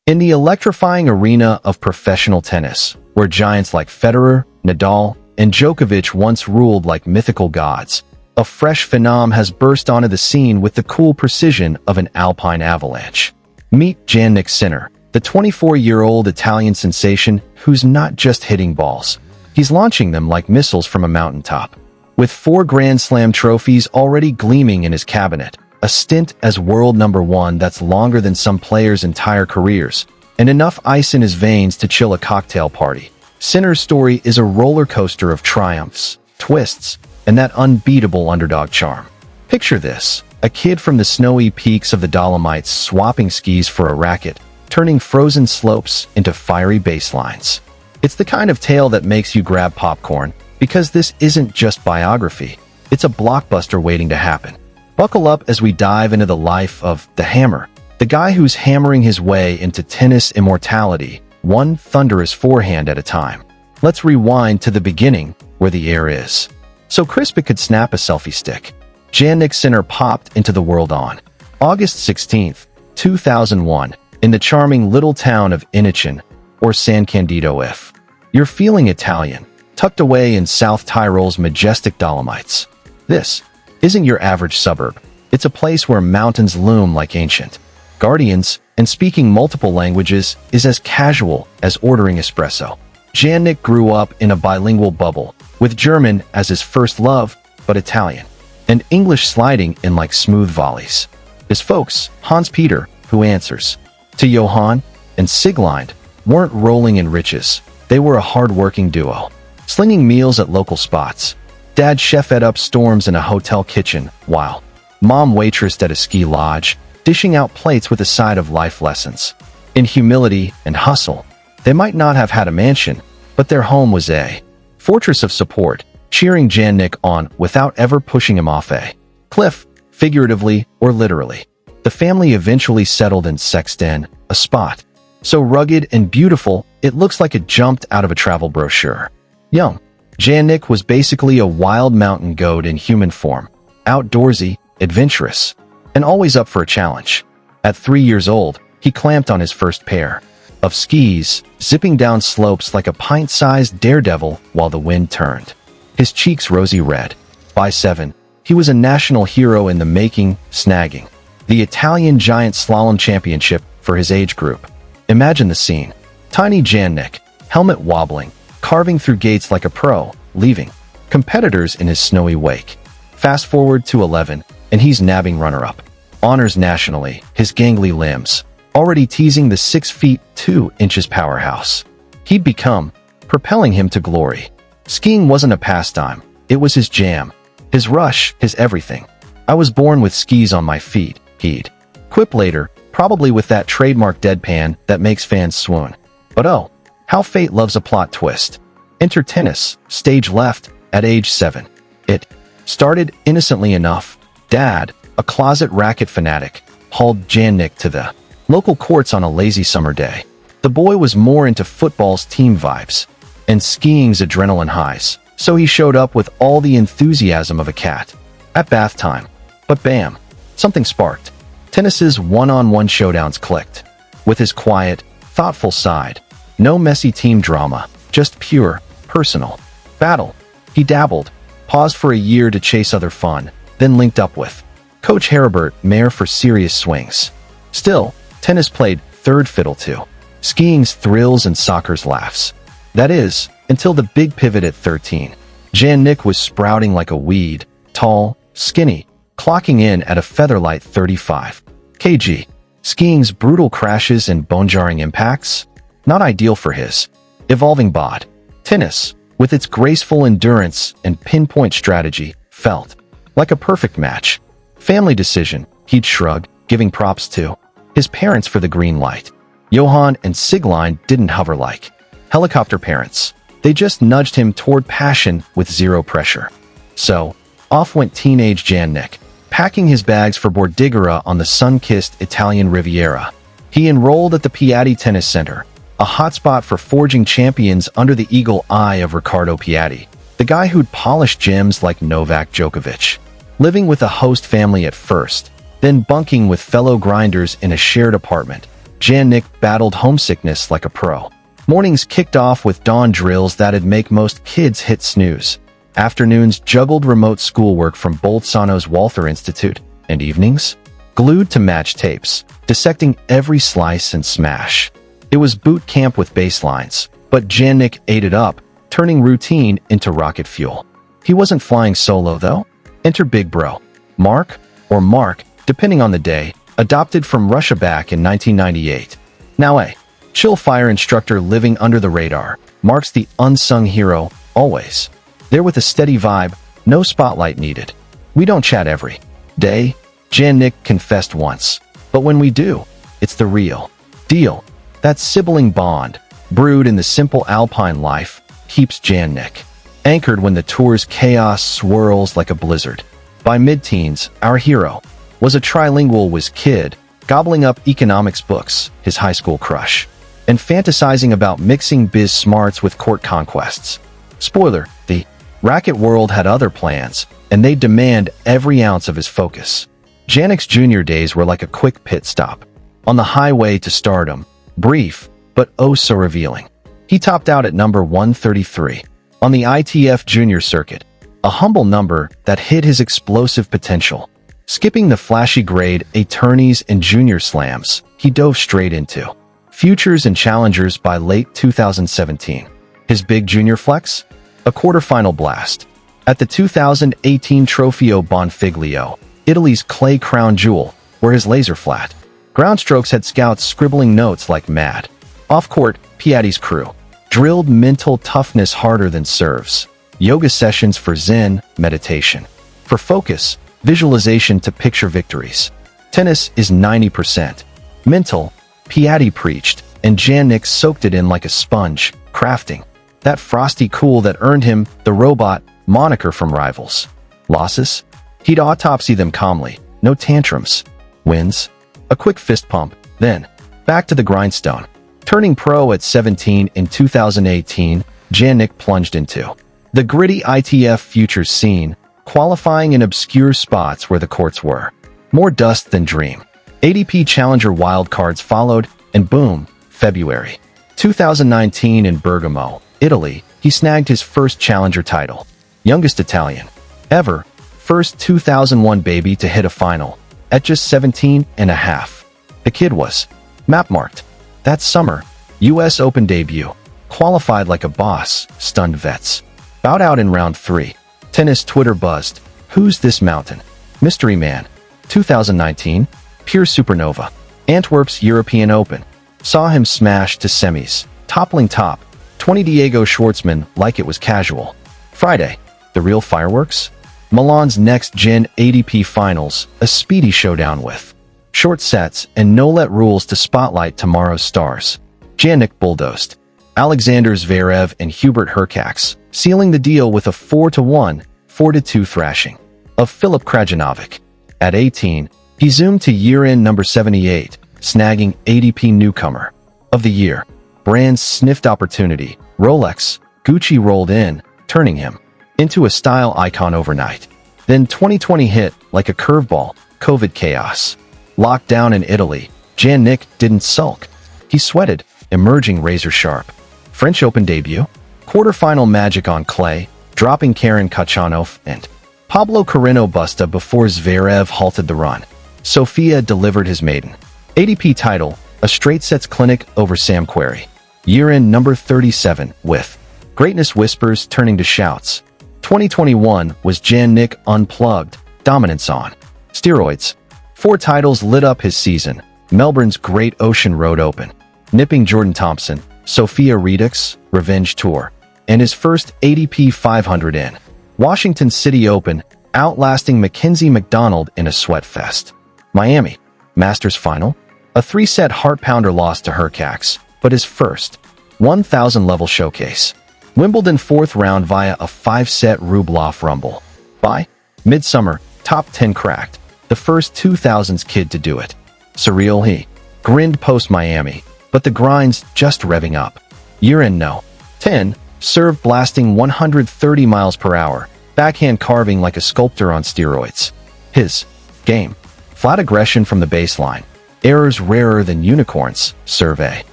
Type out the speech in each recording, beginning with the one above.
In the electrifying arena of professional tennis, where giants like Federer, Nadal, and Djokovic once ruled like mythical gods, a fresh phenom has burst onto the scene with the cool precision of an Alpine avalanche. Meet Jannik Sinner, the 24-year-old Italian sensation who's not just hitting balls. He's launching them like missiles from a mountaintop. With 4 Grand Slam trophies already gleaming in his cabinet, a stint as world #1 that's longer than some players' entire careers, and enough ice in his veins to chill a cocktail party. Sinner's story is a roller coaster of triumphs, twists, and that unbeatable underdog charm. Picture this: a kid from the snowy peaks of the Dolomites swapping skis for a racket, turning frozen slopes into fiery baselines. It's the kind of tale that makes you grab popcorn, because this isn't just biography, it's a blockbuster waiting to happen. Buckle up as we dive into the life of the Hammer, the guy who's hammering his way into tennis immortality, one thunderous forehand at a time. Let's rewind to the beginning, where the air is so crisp it could snap a selfie stick. Jannik Sinner popped into the world on August 16, 2001, in the charming little town of Innichen, or San Candido if you're feeling Italian, tucked away in South Tyrol's majestic Dolomites. This isn't your average suburb. It's a place where mountains loom like ancient guardians, and speaking multiple languages is as casual as ordering espresso. Jannik grew up in a bilingual bubble, with German as his first love, but Italian and English sliding in like smooth volleys. His folks, Hans-Peter, who answers to Johann, and Sieglein, weren't rolling in riches. They were a hard-working duo, slinging meals at local spots. Dad chefed up storms in a hotel kitchen, while Mom waitressed at a ski lodge, dishing out plates with a side of life lessons. In humility and hustle, they might not have had a mansion, but their home was a fortress of support, cheering Jannik on without ever pushing him off a cliff, figuratively or literally. The family eventually settled in Sexten, a spot so rugged and beautiful it looks like it jumped out of a travel brochure. Young Jannik was basically a wild mountain goat in human form, outdoorsy, adventurous, and always up for a challenge. At 3 years old, he clamped on his first pair of skis, zipping down slopes like a pint-sized daredevil while the wind turned his cheeks rosy red. By 7, he was a national hero in the making, snagging the Italian Giant Slalom Championship for his age group. Imagine the scene. Tiny Jannik, helmet wobbling, carving through gates like a pro, leaving competitors in his snowy wake. Fast forward to 11, and he's nabbing runner-up honors nationally, his gangly limbs already teasing the 6 feet 2 inches powerhouse he'd become, propelling him to glory. Skiing wasn't a pastime, it was his jam, his rush, his everything. "I was born with skis on my feet," he'd quip later, probably with that trademark deadpan that makes fans swoon. But oh, how fate loves a plot twist. Enter tennis, stage left, at age 7. It started innocently enough. Dad, a closet racket fanatic, hauled Jannik to the local courts on a lazy summer day. The boy was more into football's team vibes and skiing's adrenaline highs, so he showed up with all the enthusiasm of a cat at bath time. But bam, something sparked. Tennis's one-on-one showdowns clicked. With his quiet, thoughtful side, no messy team drama, just pure, personal battle. He dabbled, paused for a year to chase other fun, then linked up with Coach Heribert Mayer for serious swings. Still, tennis played third fiddle to skiing's thrills and soccer's laughs. That is, until the big pivot at 13. Jannik was sprouting like a weed, tall, skinny, clocking in at a featherlight 35 kg. Skiing's brutal crashes and bone-jarring impacts? Not ideal for his evolving bod. Tennis, with its graceful endurance and pinpoint strategy, felt like a perfect match. Family decision, he'd shrug, giving props to his parents for the green light. Johann and Sieglein didn't hover like helicopter parents. They just nudged him toward passion with zero pressure. So, off went teenage Jannik, packing his bags for Bordighera on the sun-kissed Italian Riviera. He enrolled at the Piatti Tennis Center, a hotspot for forging champions under the eagle eye of Riccardo Piatti, the guy who'd polished gems like Novak Djokovic. Living with a host family at first, then bunking with fellow grinders in a shared apartment, Jannik battled homesickness like a pro. Mornings kicked off with dawn drills that'd make most kids hit snooze. Afternoons juggled remote schoolwork from Bolzano's Walther Institute, and evenings? Glued to match tapes, dissecting every slice and smash. It was boot camp with baselines, but Jannik ate it up, turning routine into rocket fuel. He wasn't flying solo, though. Enter Big Bro. Mark, or Mark, depending on the day, adopted from Russia back in 1998. Now a chill fire instructor living under the radar, Mark's the unsung hero, always. There with a steady vibe, no spotlight needed. We don't chat every day, Jannik confessed once. But when we do, it's the real deal. That sibling bond, brewed in the simple Alpine life, keeps Jannik anchored when the tour's chaos swirls like a blizzard. By mid-teens, our hero was a trilingual whiz kid, gobbling up economics books, his high school crush, and fantasizing about mixing biz smarts with court conquests. Spoiler, the racket world had other plans, and they'd demand every ounce of his focus. Jannik's junior days were like a quick pit stop. On the highway to stardom, brief, but oh so revealing. He topped out at number 133 on the ITF junior circuit, a humble number that hid his explosive potential. Skipping the flashy grade A tourneys and junior slams, he dove straight into futures and challengers by late 2017. His big junior flex? A quarterfinal blast. At the 2018 Trofeo Bonfiglio, Italy's clay crown jewel, where his laser flat ground strokes had scouts scribbling notes like mad. Off-court, Piatti's crew drilled mental toughness harder than serves. Yoga sessions for zen, meditation. For focus, visualization to picture victories. Tennis is 90% mental, Piatti preached, and Jannik soaked it in like a sponge, crafting that frosty cool that earned him the robot moniker from Rivals. Losses? He'd autopsy them calmly, no tantrums. Wins? A quick fist pump, then back to the grindstone. Turning pro at 17 in 2018, Jannik plunged into the gritty ITF futures scene, qualifying in obscure spots where the courts were more dust than dream. ADP Challenger wildcards followed, and boom, February 2019 in Bergamo, Italy, he snagged his first Challenger title. Youngest Italian ever, first 2001 baby to hit a final, at just 17 and a half. The kid was map-marked. That summer, US Open debut, qualified like a boss, stunned vets. Bowed out in round 3. Tennis Twitter buzzed. Who's this mountain? Mystery Man. 2019, pure supernova. Antwerp's European Open. Saw him smash to semis, toppling top. 20 Diego Schwartzman like it was casual. Friday, the real fireworks? Milan's next-gen ADP finals, a speedy showdown with short sets and no-let rules to spotlight tomorrow's stars. Jannik bulldozed Alexander Zverev and Hubert Hurkacz, sealing the deal with a 4-1, 4-2 thrashing of Filip Krajinovic. At 18, he zoomed to year-end number 78, snagging ADP Newcomer of the Year. Brands sniffed opportunity. Rolex, Gucci rolled in, turning him into a style icon overnight. Then 2020 hit like a curveball, COVID chaos. Locked down in Italy, Jannik didn't sulk. He sweated, emerging razor-sharp. French Open debut, quarterfinal magic on clay, dropping Karen Khachanov and Pablo Carreno Busta before Zverev halted the run. Sofia delivered his maiden ADP title, a straight sets clinic over Sam Querrey. Year-end number 37, with greatness whispers turning to shouts. 2021 was Jannik unplugged, dominance on steroids. 4 titles lit up his season. Melbourne's Great Ocean Road Open, nipping Jordan Thompson, Sophia Redux, Revenge Tour, and his first ADP 500 in. Washington City Open, outlasting Mackenzie McDonald in a sweat fest. Miami, Masters Final, a 3-set heart-pounder loss to Hurkacz, but his first 1,000-level showcase. Wimbledon 4th round via a 5-set Rublev rumble. By midsummer, top 10 cracked. The first 2000s kid to do it. Surreal he grinned post-Miami, but the grind's just revving up. Year-end no. 10, serve blasting 130 miles per hour, backhand carving like a sculptor on steroids. His game, flat aggression from the baseline, Errors rarer than unicorns, survey.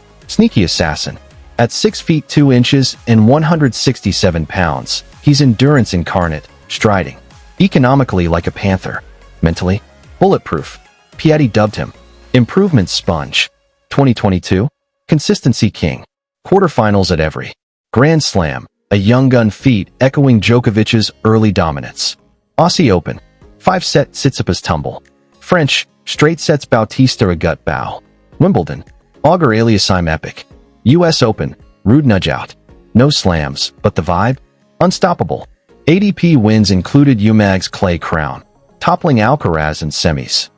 Sneaky assassin. At 6 feet 2 inches and 167 pounds, he's endurance incarnate, striding. Economically like a panther. Mentally, bulletproof. Piatti dubbed him Improvement Sponge. 2022, Consistency King. Quarterfinals at every Grand Slam, a young gun feat echoing Djokovic's early dominance. Aussie Open, 5-set Tsitsipas tumble. French, straight sets Bautista a gut bow. Wimbledon, Auger Aliassime epic. US Open, rude nudge out. No slams, but the vibe? Unstoppable. ADP wins included UMAG's clay crown, toppling Alcaraz in semis.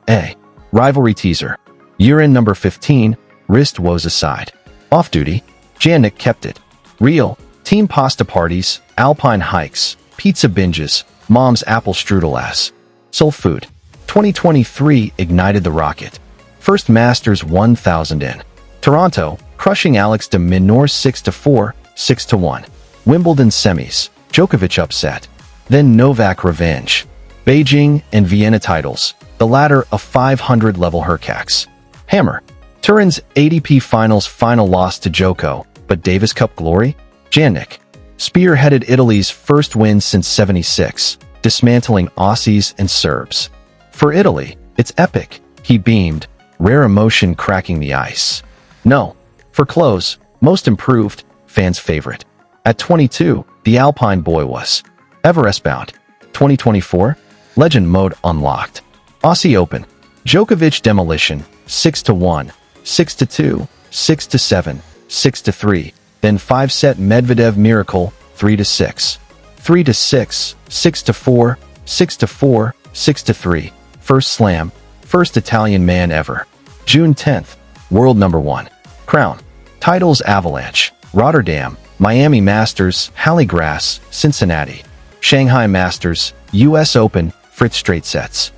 Rivalry teaser. Year-end number 15, wrist woes aside. Off-duty, Jannik kept it. Real, team pasta parties, Alpine hikes, pizza binges, mom's apple strudel-ass. Soul food. 2023 ignited the rocket. First Masters 1000 in Toronto, crushing Alex de Minaur 6-4, 6-1. Wimbledon semis, Djokovic upset. Then Novak revenge. Beijing and Vienna titles, the latter a 500-level Hercax. Hammer. Turin's ADP Finals final loss to Djoko, but Davis Cup glory? Jannik. Spearheaded Italy's first win since '76, dismantling Aussies and Serbs. For Italy, it's epic, he beamed, rare emotion cracking the ice. No. For close, most improved, fans' favorite. At 22, the Alpine boy was Everest-bound. 2024, Legend Mode unlocked. Aussie Open, Djokovic demolition, 6-1, 6-2, 6-7, 6-3, then 5-set Medvedev miracle, 3-6, 3-6, 6-4, 6-4, 6-3, first slam, first Italian man ever. June 10th, world number 1. Crown. Titles Avalanche, Rotterdam, Miami Masters, Hallegrass, Cincinnati. Shanghai Masters, US Open, Fritz straight sets.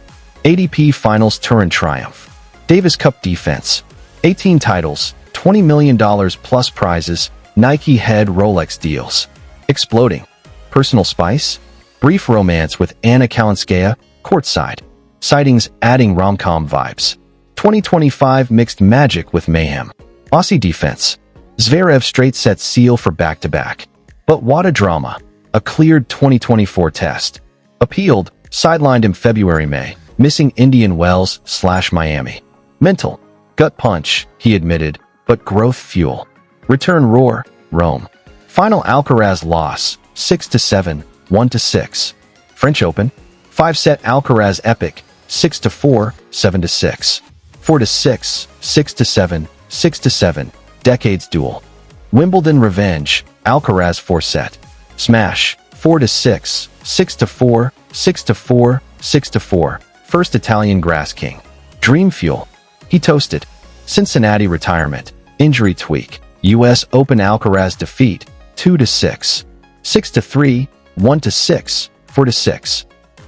ADP Finals Turin triumph. Davis Cup defense. 18 titles, $20 million plus prizes, Nike head Rolex deals. Exploding. Personal spice? Brief romance with Anna Kalinskaya, courtside. Sightings adding rom-com vibes. 2025 mixed magic with mayhem. Aussie defense. Zverev straight set seal for back-to-back. But what a drama. A cleared 2024 test. Appealed, sidelined in February-May, missing Indian Wells/Miami. Mental. Gut punch, he admitted, but growth fuel. Return roar, Rome. Final Alcaraz loss, 6-7, 1-6. French Open, 5-set Alcaraz epic, 6-4, 7-6. 4-6, 6-7, 6-7, decades duel. Wimbledon revenge, Alcaraz 4-set. Smash, 4-6, 6-4, 6-4, 6-4, first Italian grass king. Dream fuel. He toasted. Cincinnati retirement, injury tweak. US Open Alcaraz defeat, 2-6, 6-3, 1-6, 4-6.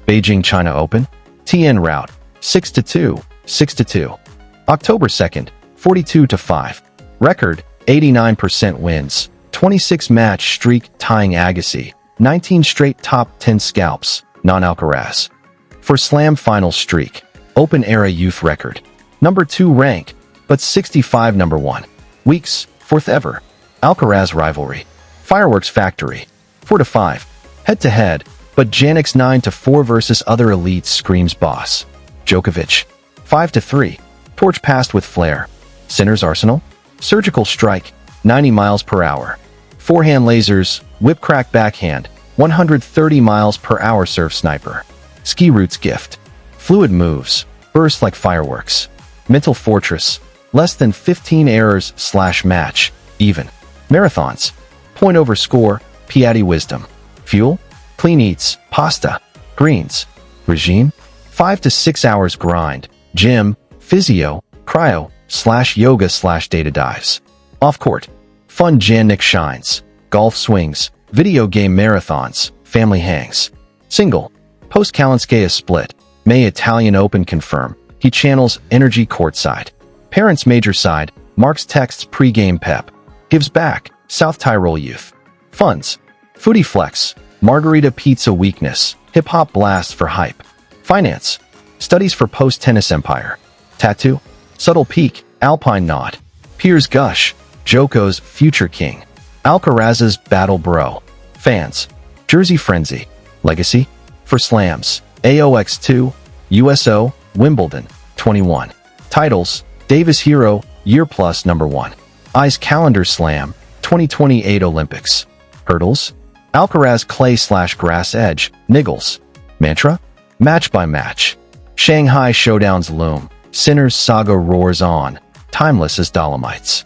Beijing China Open, TN rout, 6-2, 6-2. October 2nd, 42-5. Record, 89% wins, 26 match streak tying Agassi, 19 straight top 10 scalps, non-Alcaraz. For Slam final streak, Open era youth record. Number 2 rank, but 65 number 1. Weeks, 4th ever. Alcaraz rivalry. Fireworks factory. 4-5. Head-to-head, but Jannik's 9-4 versus other elites screams boss. Djokovic. 5-3. Torch passed with flair. Sinner's arsenal? Surgical strike, 90 miles per hour. Forehand lasers, whip crack backhand, 130 miles per hour serve sniper. Ski roots gift. Fluid moves, burst like fireworks. Mental fortress, less than 15 errors/match, even. Marathons, point over score, Piatti wisdom. Fuel, clean eats, pasta, greens. Regime, 5 to 6 hours grind, gym, physio, cryo/yoga/data dives. Off court, fun Jannik shines, golf swings, video game marathons, family hangs. Single, post Kalinskaya split, May Italian Open confirm, he channels energy courtside. Parents major side, Marks texts pre-game pep. Gives back, South Tyrol youth. Funds, foodie flex, margarita pizza weakness, hip-hop blast for hype. Finance, studies for post-tennis empire. Tattoo, Subtle Peak, Alpine Knot. Piers Gush, Joko's Future King. Alcaraz's Battle Bro. Fans, Jersey Frenzy. Legacy, for Slams. AOX2, USO, Wimbledon, 21. Titles, Davis Hero, Year Plus Number 1. Ice Calendar Slam, 2028 Olympics. Hurdles, Alcaraz Clay/Grass Edge, Niggles. Mantra, Match by Match. Shanghai Showdowns loom. Sinner's saga roars on, timeless as Dolomites.